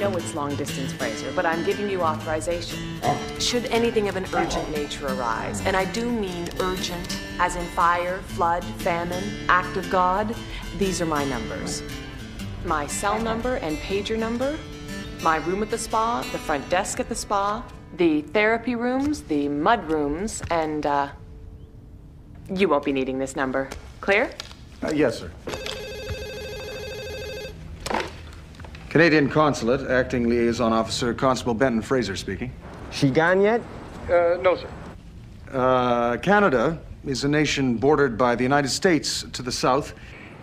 know it's long distance, Fraser, but I'm giving you authorization. Should anything of an urgent nature arise, and I do mean urgent, as in fire, flood, famine, act of God, these are my numbers. My cell number and pager number, my room at the spa, the front desk at the spa, the therapy rooms, the mud rooms, and, you won't be needing this number. Clear? Yes, sir. Canadian Consulate, Acting Liaison Officer Constable Benton Fraser speaking. She gone yet? No, sir. Canada is a nation bordered by the United States to the south,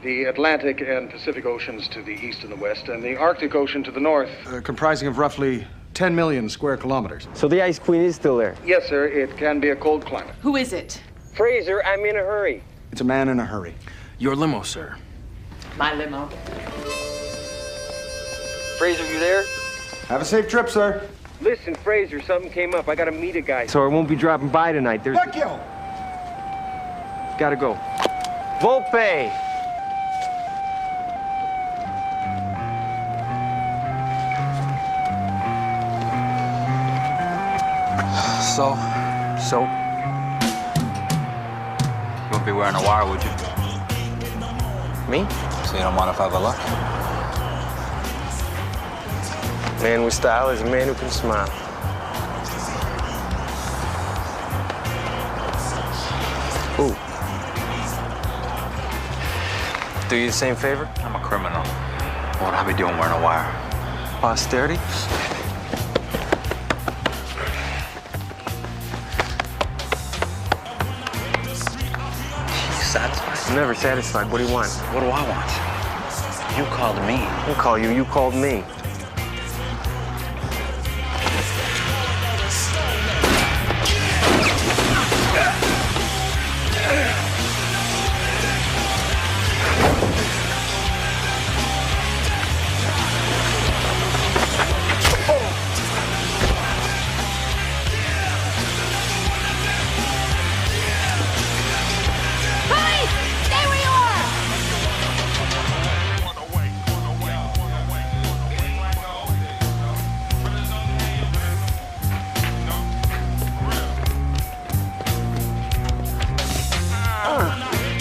the Atlantic and Pacific Oceans to the east and the west, and the Arctic Ocean to the north, comprising of roughly 10 million square kilometers. So the Ice Queen is still there? Yes, sir. It can be a cold climate. Who is it? Fraser, I'm in a hurry. It's a man in a hurry. Your limo, sir. My limo. Fraser, you there? Have a safe trip, sir. Listen, Fraser, something came up. I gotta meet a guy. So I won't be dropping by tonight. Fuck you! Gotta go. Volpe! So? You won't be wearing a wire, would you? Me? So you don't mind if I have a look? Man with style is a man who can smile. Ooh. Do you the same favor? I'm a criminal. What would I be doing wearing a wire? Posterity? Satisfied? I'm never satisfied. What do you want? What do I want? You called me. I didn't call you. You called me.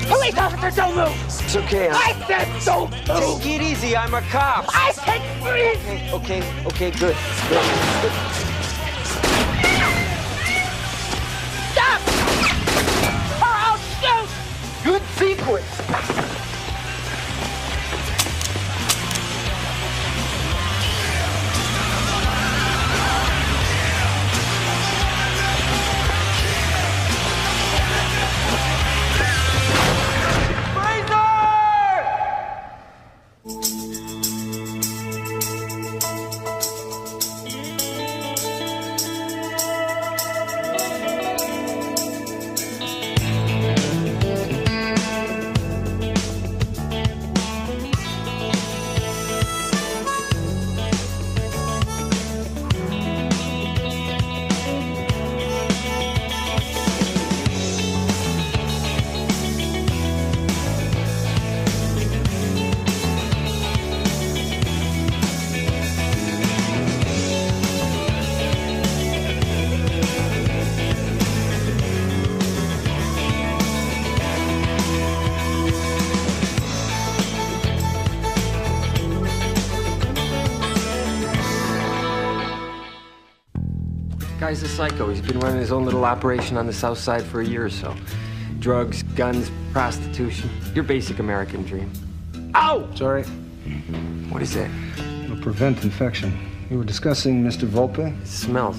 Police officer, don't move! It's okay. I said don't move! Take it easy. I'm a cop. I said freeze! Okay, good. Stop! Or I'll shoot! Good sequence. Guy's a psycho. He's been running his own little operation on the south side for a year or so. Drugs, guns, prostitution. Your basic American dream. Ow! Sorry. What is that? It'll prevent infection. You were discussing Mr. Volpe? It smells.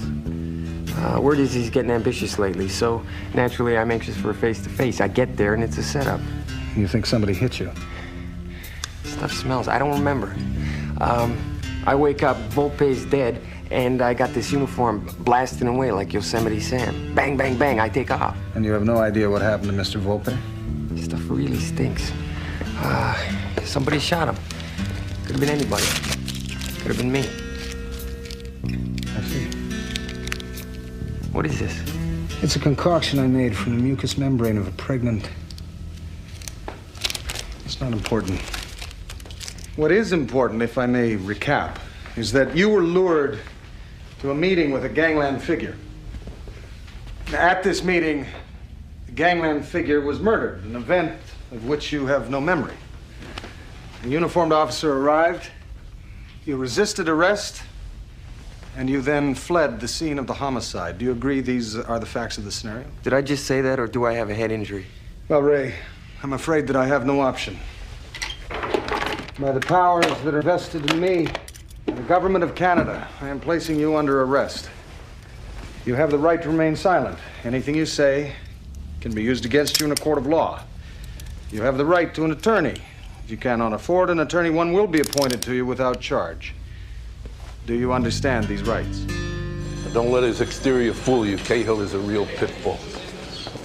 Word is he's getting ambitious lately, so naturally I'm anxious for a face-to-face. I get there and it's a setup. You think somebody hit you? Stuff smells. I don't remember. I wake up, Volpe's dead, and I got this uniform blasting away like Yosemite Sam. Bang, bang, bang, I take off. And you have no idea what happened to Mr. Volpe? Stuff really stinks. Somebody shot him. Could have been anybody. Could have been me. I see. What is this? It's a concoction I made from the mucous membrane of a pregnant... It's not important. What is important, if I may recap, is that you were lured to a meeting with a gangland figure. At this meeting, the gangland figure was murdered, an event of which you have no memory. A uniformed officer arrived, you resisted arrest, and you then fled the scene of the homicide. Do you agree these are the facts of the scenario? Did I just say that, or do I have a head injury? Well, Ray, I'm afraid that I have no option. By the powers that are vested in me and the government of Canada, I am placing you under arrest. You have the right to remain silent. Anything you say can be used against you in a court of law. You have the right to an attorney. If you cannot afford an attorney, one will be appointed to you without charge. Do you understand these rights? Don't let his exterior fool you. Cahill is a real pit bull.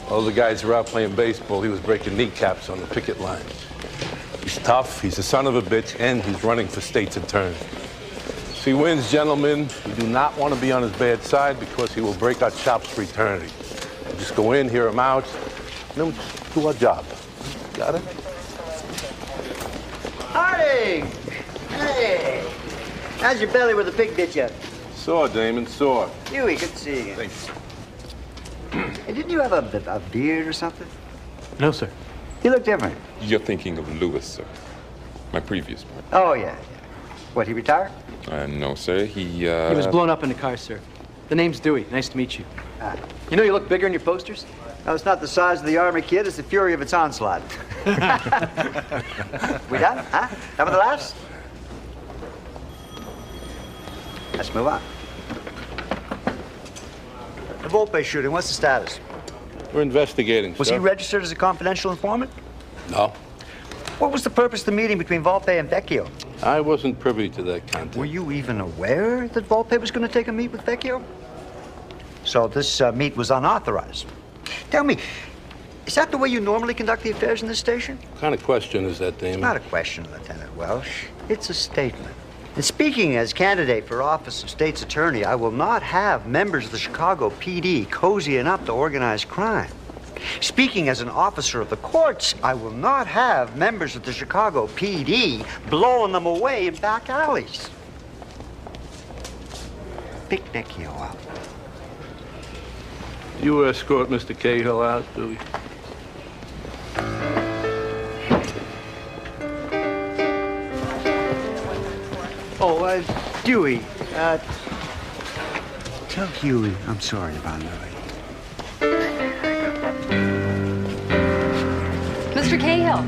All the guys were out playing baseball. He was breaking kneecaps on the picket line. He's tough, he's a son of a bitch, and he's running for state's attorney. If he wins, gentlemen, you do not want to be on his bad side because he will break our chops for eternity. We'll just go in, hear him out, and then do our job. Got it? Harding! Hey! How's your belly with the pig bit you? Sore, Damon, sore. Huey, good to see you again. Thanks. Hey, didn't you have a beard or something? No, sir. You look different. You're thinking of Lewis, sir. My previous partner. Oh, yeah. What, he retired? No, sir. He was blown up in a car, sir. The name's Dewey. Nice to meet you. Ah. You know you look bigger in your posters? No, it's not the size of the army, kid. It's the fury of its onslaught. We done? Huh? Done with the laughs? Let's move on. The Volpe shooting, what's the status? We're investigating, Was sir. he registered as a confidential informant? No. What was the purpose of the meeting between Volpe and Vecchio? I wasn't privy to that content. Were you even aware that Volpe was going to take a meet with Vecchio? So this meet was unauthorized. Tell me, is that the way you normally conduct the affairs in this station? What kind of question is that, Damon? It's not a question, Lieutenant Welsh. It's a statement. And speaking as candidate for office of state's attorney, I will not have members of the Chicago PD cozying up to organized crime. Speaking as an officer of the courts, I will not have members of the Chicago PD blowing them away in back alleys. Pick Vecchio up. You escort Mr. Cahill out, Dewey. Oh, Dewey, tell Huey I'm sorry about Louie. Mr. Cahill.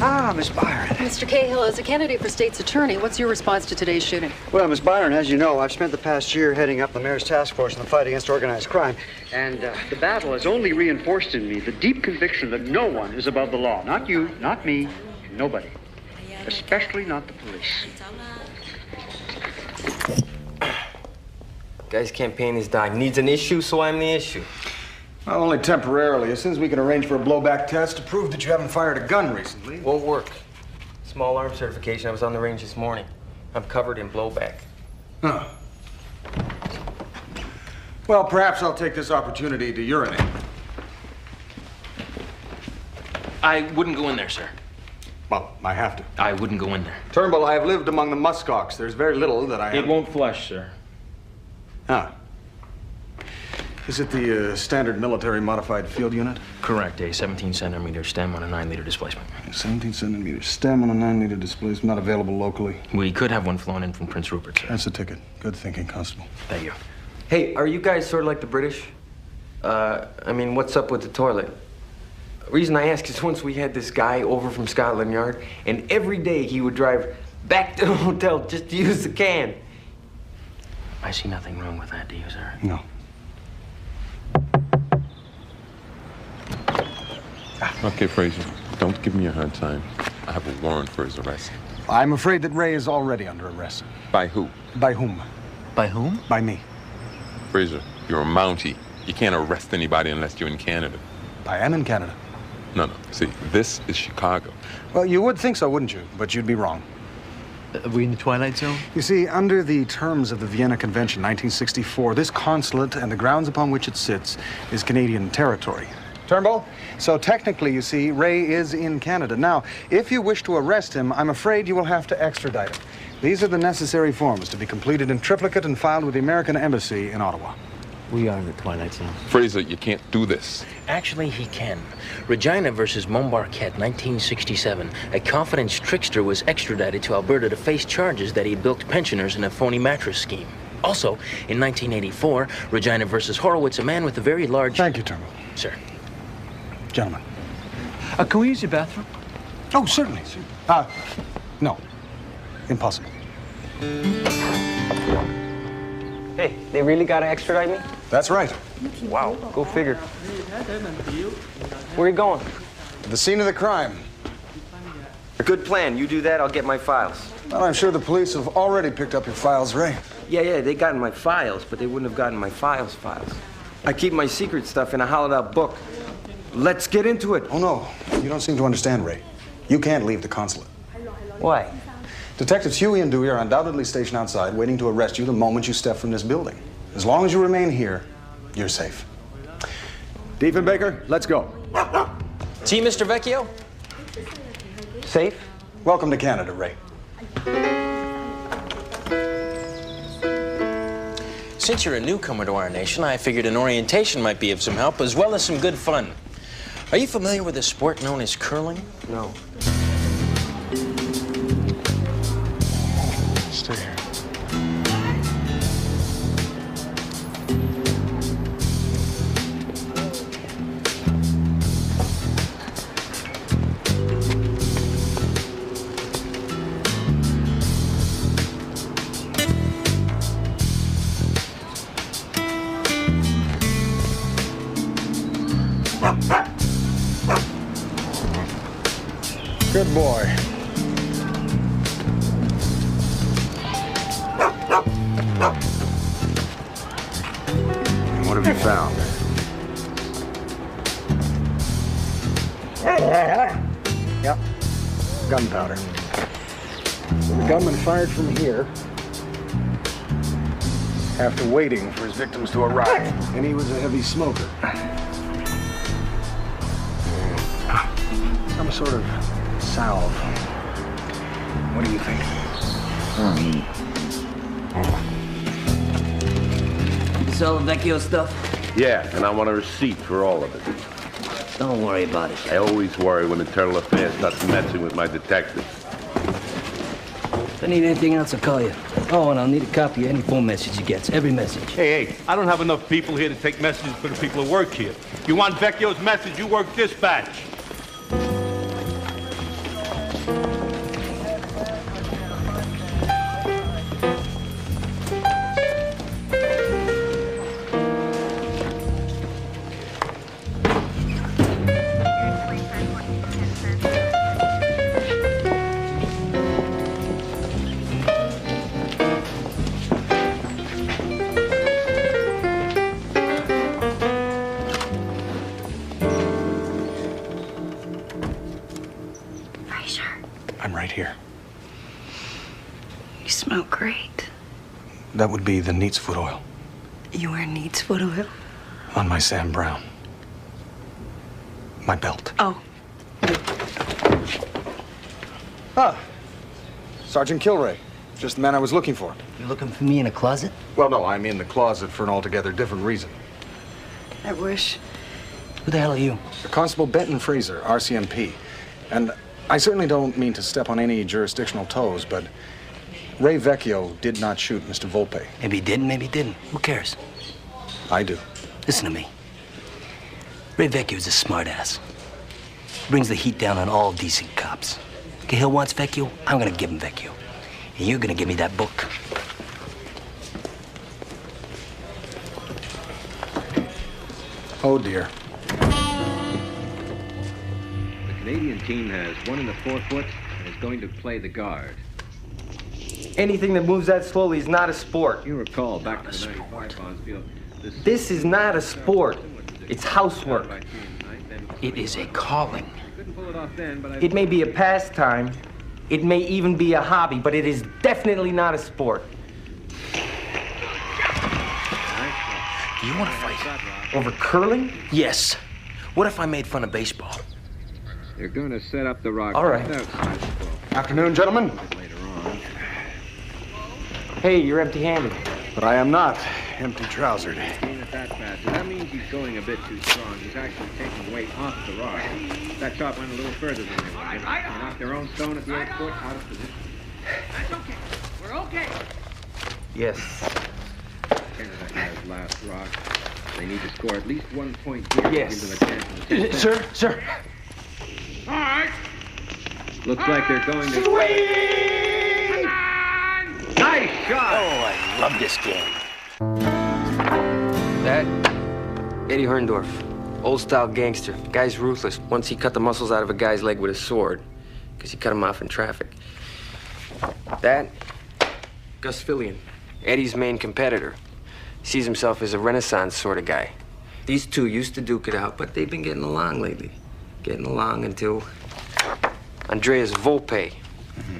Ah, Miss Byron. Mr. Cahill, as a candidate for state's attorney, what's your response to today's shooting? Well, Miss Byron, as you know, I've spent the past year heading up the mayor's task force in the fight against organized crime. And the battle has only reinforced in me the deep conviction that no one is above the law. Not you, not me, nobody. Especially not the police. Guy's campaign is dying. Needs an issue, so I'm the issue. Well, only temporarily. As soon as we can arrange for a blowback test to prove that you haven't fired a gun recently. Won't work. Small arms certification. I was on the range this morning. I'm covered in blowback. Huh. Well, perhaps I'll take this opportunity to urinate. I wouldn't go in there, sir. Well, I have to. I wouldn't go in there. Turnbull, I have lived among the muskox. There's very little that I It won't flush, sir. Huh. Is it the standard military modified field unit? Correct. A 17-centimeter stem on a 9-liter displacement. 17 centimeter stem on a 9-liter displacement, not available locally. We could have one flown in from Prince Rupert, sir. That's the ticket. Good thinking, Constable. Thank you. Hey, are you guys sort of like the British? I mean, what's up with the toilet? The reason I ask is once we had this guy over from Scotland Yard, and every day he would drive back to the hotel just to use the can. I see nothing wrong with that, do you, sir? No. Okay, Fraser, don't give me a hard time. I have a warrant for his arrest. I'm afraid that Ray is already under arrest. By who? By whom? By whom? By me. Fraser, you're a Mountie. You can't arrest anybody unless you're in Canada. I am in Canada. No. See, this is Chicago. Well, you would think so, wouldn't you? But you'd be wrong. Are we in the Twilight Zone? You see, under the terms of the Vienna Convention, 1964, this consulate and the grounds upon which it sits is Canadian territory. Turnbull? So technically, you see, Ray is in Canada. Now, if you wish to arrest him, I'm afraid you will have to extradite him. These are the necessary forms to be completed in triplicate and filed with the American Embassy in Ottawa. We are in the twilight zone. Fraser, you can't do this. Actually, he can. Regina versus Montbarquette, 1967. A confidence trickster was extradited to Alberta to face charges that he bilked pensioners in a phony mattress scheme. Also, in 1984, Regina versus Horowitz, a man with a very large... Thank you, Turnbull. Sir. Gentlemen. Can we use your bathroom? Oh, certainly. No. Impossible. Hey, they really gotta extradite me? That's right. Wow, go figure. Where are you going? The scene of the crime. Good plan. You do that, I'll get my files. Well, I'm sure the police have already picked up your files, Ray. Yeah, they got in my files, but they wouldn't have gotten my files. I keep my secret stuff in a hollowed-out book. Let's get into it. Oh, no. You don't seem to understand, Ray. You can't leave the consulate. Why? Detectives Huey and Dewey are undoubtedly stationed outside, waiting to arrest you the moment you step from this building. As long as you remain here, you're safe. Diefenbaker, let's go. See, Mr. Vecchio? Safe? Welcome to Canada, Ray. Since you're a newcomer to our nation, I figured an orientation might be of some help, as well as some good fun. Are you familiar with a sport known as curling? No. Stay here. Good boy. And what have you found? Yep. Gunpowder. The gunman fired from here after waiting for his victims to arrive. And he was a heavy smoker. Some sort of salve. What do you think? This all the Vecchio stuff? Yeah, and I want a receipt for all of it. Don't worry about it. I always worry when Internal Affairs starts messing with my detectives. If I need anything else, I'll call you. Oh, and I'll need a copy of any phone message he gets. Every message. Hey, I don't have enough people here to take messages for the people who work here. You want Vecchio's message, you work dispatch. I'm right here. You smell great. That would be the neat's foot oil. You wear neat's foot oil? On my Sam Brown. My belt. Oh. Ah. Sergeant Kilray. Just the man I was looking for. You looking for me in a closet? Well, no, I'm in the closet for an altogether different reason. I wish. Who the hell are you? Constable Benton Fraser, RCMP. And I certainly don't mean to step on any jurisdictional toes, but Ray Vecchio did not shoot Mr. Volpe. Maybe he didn't, maybe he didn't. Who cares? I do. Listen to me. Ray Vecchio's a smartass. Brings the heat down on all decent cops. Cahill wants Vecchio, I'm gonna give him Vecchio. And you're gonna give me that book. Oh, dear. The Canadian team has one in the 4 foot and is going to play the guard. Anything that moves that slowly is not a sport. You recall back to the 95 Bonfield. This is not a sport. It's housework. It is a calling. It may be a pastime. It may even be a hobby, but it is definitely not a sport. Do you want to fight? Over curling? Yes. What if I made fun of baseball? They're going to set up the rock. All right. Afternoon, gentlemen. Hey, you're empty-handed. But I am not empty-trousered. Being at that fast, that means he's going a bit too strong. He's actually taking weight off the rock. That shot went a little further than they wanted. They knocked their own stone at the 8th foot out of position. That's okay. We're okay. Yes. Canada has last rock. They need to score at least 1 point here Yes. to give them a chance to take Sir, sir. All right. Looks like they're going to... Sweet! Nice shot! Oh, I love this game. That, Eddie Herndorf. Old-style gangster. Guy's ruthless. Once he cut the muscles out of a guy's leg with a sword, because he cut him off in traffic. That, Gus Fillion. Eddie's main competitor. Sees himself as a Renaissance sort of guy. These two used to duke it out, but they've been getting along lately. Getting along until Andreas Volpe.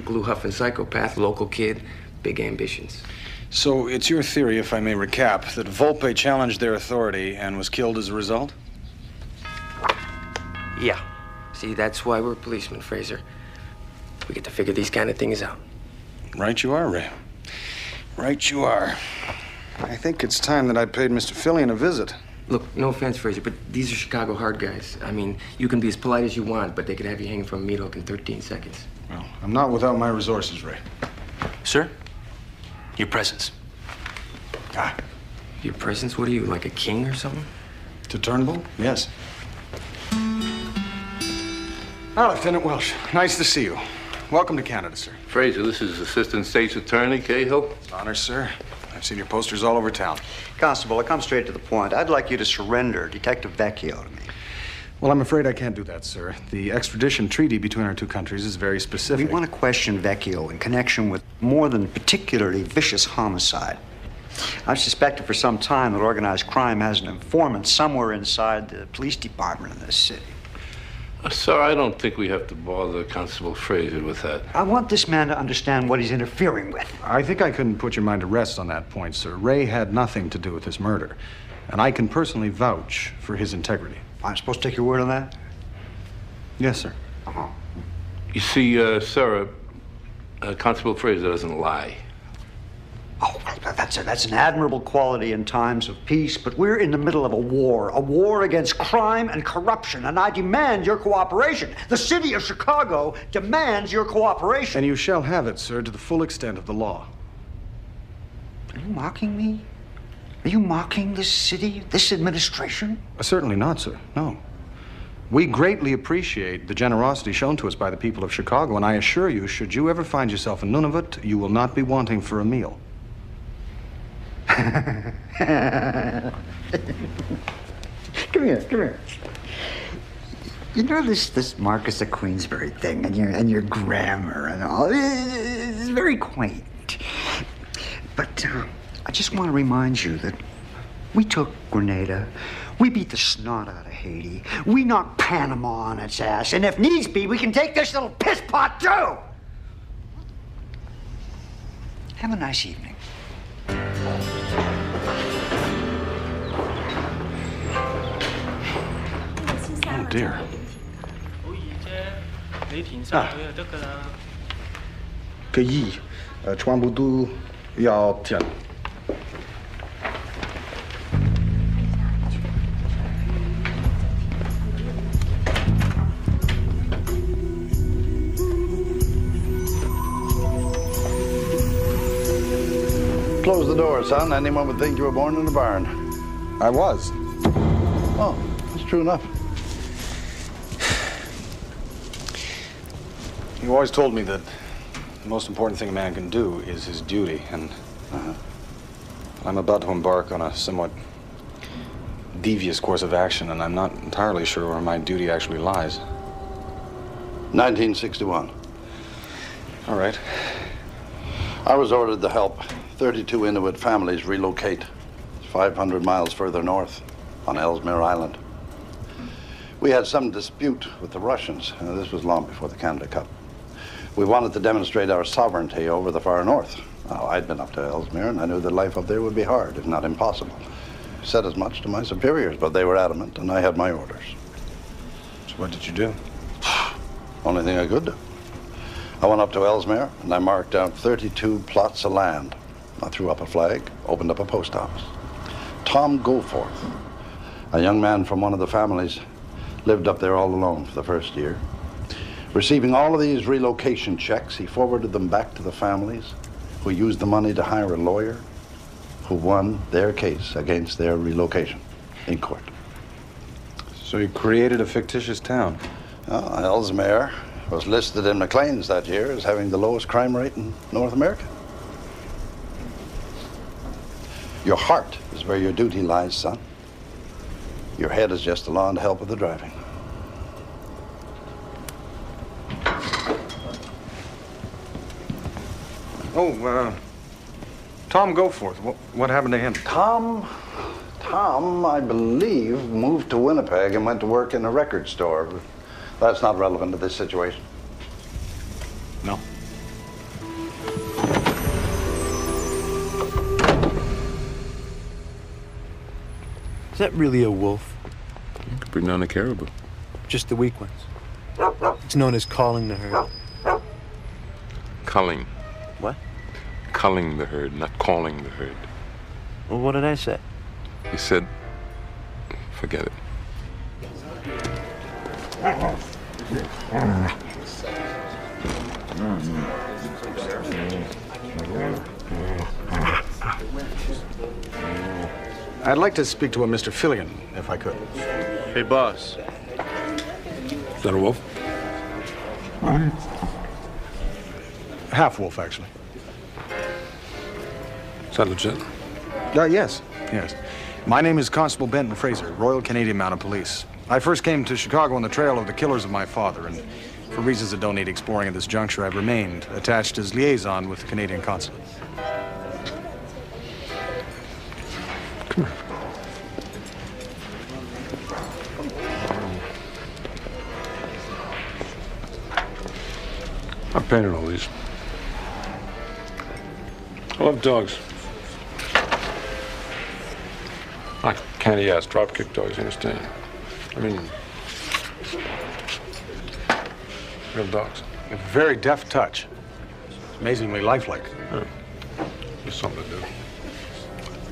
Glue-huffing psychopath, local kid, big ambitions. So it's your theory, if I may recap, that Volpe challenged their authority and was killed as a result? Yeah. See, that's why we're policemen, Fraser. We get to figure these kind of things out. Right you are, Ray. Right you are. I think it's time that I paid Mr. Fillion a visit. Look, no offense, Fraser, but these are Chicago hard guys. I mean, you can be as polite as you want, but they could have you hanging from a meat hook in 13 seconds. Well, I'm not without my resources, Ray. Sir, your presence. Ah. Your presence? What are you, like a king or something? To Turnbull? Yes. Ah, Lieutenant Welsh, nice to see you. Welcome to Canada, sir. Fraser, this is Assistant State's Attorney Cahill. It's an honor, sir. I've seen your posters all over town. Constable, I come straight to the point. I'd like you to surrender Detective Vecchio to me. Well, I'm afraid I can't do that, sir. The extradition treaty between our two countries is very specific. We want to question Vecchio in connection with more than particularly vicious homicide. I've suspected for some time that organized crime has an informant somewhere inside the police department in this city. Sir, I don't think we have to bother Constable Fraser with that. I want this man to understand what he's interfering with. I think I can put your mind to rest on that point, sir. Ray had nothing to do with this murder, and I can personally vouch for his integrity. I'm supposed to take your word on that? Yes, sir. Uh-huh. You see, Sarah, Constable Fraser doesn't lie. Oh, well, that's an admirable quality in times of peace, but we're in the middle of a war against crime and corruption, and I demand your cooperation. The city of Chicago demands your cooperation. And you shall have it, sir, to the full extent of the law. Are you mocking me? Are you mocking this city, this administration? Certainly not, sir. No. We greatly appreciate the generosity shown to us by the people of Chicago, and I assure you, should you ever find yourself in Nunavut, you will not be wanting for a meal. Come here. You know this Marcus of Queensbury thing and your grammar and all. It's very quaint. But I just want to remind you that we took Grenada, we beat the snot out of Haiti, we knocked Panama on its ass, and if needs be, we can take this little piss pot too. Have a nice evening. Oh, dear. Ah. 个亿，全部都要填。Close the door, son. Anyone would think you were born in a barn. I was. Oh, that's true enough. You always told me that the most important thing a man can do is his duty, and I'm about to embark on a somewhat devious course of action, and I'm not entirely sure where my duty actually lies. 1961. All right. I was ordered to help 32 Inuit families relocate 500 miles further north on Ellesmere Island. We had some dispute with the Russians, and this was long before the Canada Cup. We wanted to demonstrate our sovereignty over the far north. Now, I'd been up to Ellesmere, and I knew that life up there would be hard, if not impossible. I said as much to my superiors, but they were adamant, and I had my orders. So what did you do? Only thing I could do. I went up to Ellesmere, and I marked out 32 plots of land. I threw up a flag, opened up a post office. Tom Goforth, a young man from one of the families, lived up there all alone for the first year. Receiving all of these relocation checks, he forwarded them back to the families, who used the money to hire a lawyer who won their case against their relocation in court. So you created a fictitious town? Ellesmere was listed in McLean's that year as having the lowest crime rate in North America. Your heart is where your duty lies, son. Your head is just along to help with the driving. Tom Goforth, what happened to him? Tom, I believe, moved to Winnipeg and went to work in a record store. That's not relevant to this situation. No. Is that really a wolf? You could bring down a caribou. Just the weak ones. It's known as calling the herd. Culling. What? Culling the herd, not calling the herd. Well, what did I say? You said, forget it. I'd like to speak to a Mr. Fillion, if I could. Hey, boss. Is that a wolf? Half wolf, actually. Is that legit? Yes. My name is Constable Benton Fraser, Royal Canadian Mounted Police. I first came to Chicago on the trail of the killers of my father, and for reasons that don't need exploring at this juncture, I've remained attached as liaison with the Canadian Consulate. Come here. I painted all these. I love dogs. Not candy-ass drop-kick dogs, you understand? I mean, real dogs. A very deft touch. It's amazingly lifelike. Yeah. There's something to do.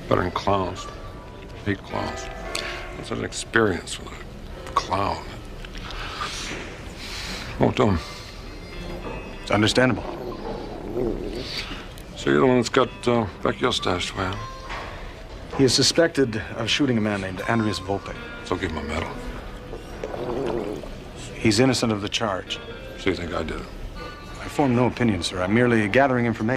Better than clowns. Hate clowns. It's an experience with a clown. Won't do 'em. It's understandable. So you're the one that's got Vecchio stashed away, huh? He is suspected of shooting a man named Andreas Volpe. So give him a medal. He's innocent of the charge. So you think I did it? I form no opinion, sir. I'm merely gathering information.